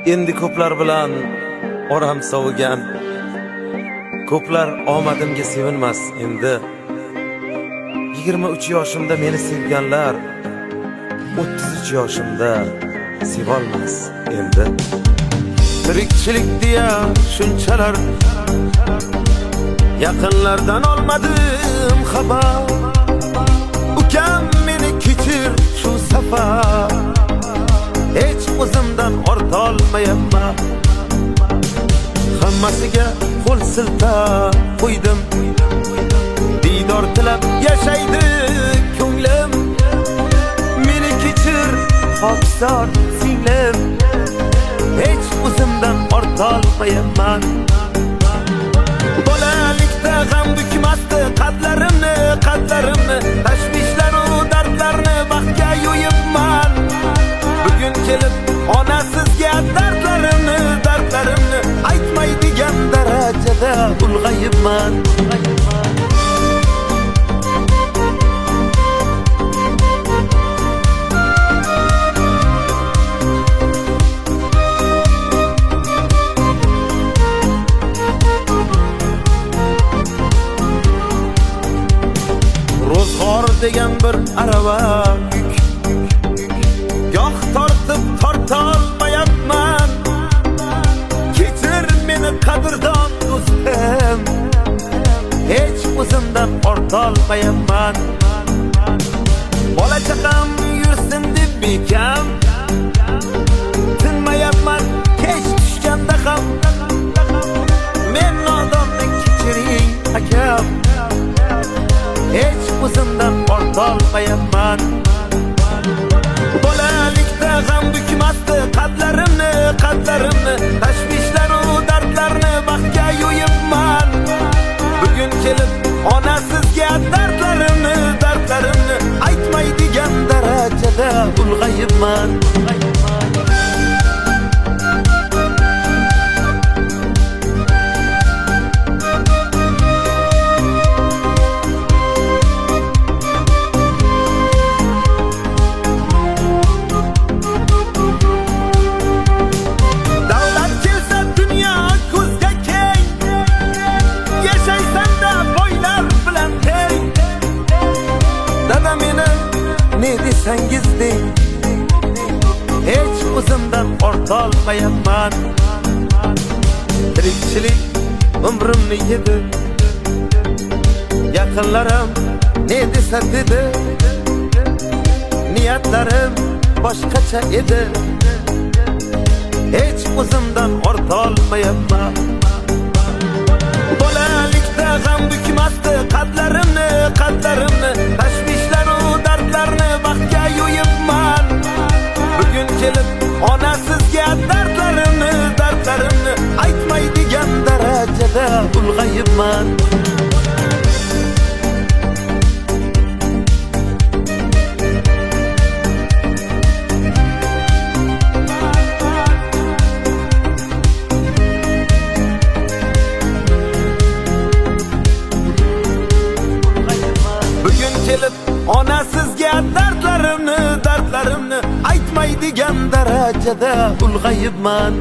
Endi ko'plar bilan oram sovigan, ko'plar omadimga sevinmas endi. 23 yoshimda meni sevganlar 33 yoshimda sevolmas endi. Tirikchilik deya shunchalar yaqinlardan olmadim xabar. Ukam meni kechir shu safar, hech o'zimdan orta olmayapman. Hammasiga qo'l siltab qo'ydim, diydor tilab yashaydi ko'nglim. Meni kechir xokisor singlim, hech o'zimdan orta olmayapman. Bolalikda g'am bukmasdi qadlarimni, tashvishlaru dardlarni baxtga yo'yibman. Bugun kelib onasizga dardlarimni aytmaydigan darajada ulg'ayibman. Ro'zg'or degan bir arava yuk, goh tortib tortolmayapman. Kechir meni qadrdon do'stim, hech o'zimdan ortolmayapman. Bola chaqam yursin deb bekam, tinmayapman kech tushganda ham. Men nodonni kechiring akam, hech o'zimdan ortolmayapman. Bolalikda g'am bukmasdi qadlarimni, tashvishlaru dardlarni baxtga yo'yibman. Bugun kelib onasizga dardlarimni aytmaydigan darajada ulg'ayibman. Ne desangiz deng, hech o'zimdan ortolmayapman. Tirikchilik umrimni yedi, yaqinlarim ne desa dedi. Niyatlarim boshqacha edi, hech o'zimdan ortolmayapman. Bolalikda g'am bukmasdi qadlarimni, tashvishlaru dardlarni baxtga yo'yibman. Bugun kelib onasizga dardlarimni aytmaydigan darajada ulg'ayibman. Kelib onasizga dardlarimni aytmaydigan darajada ulg'ayibman.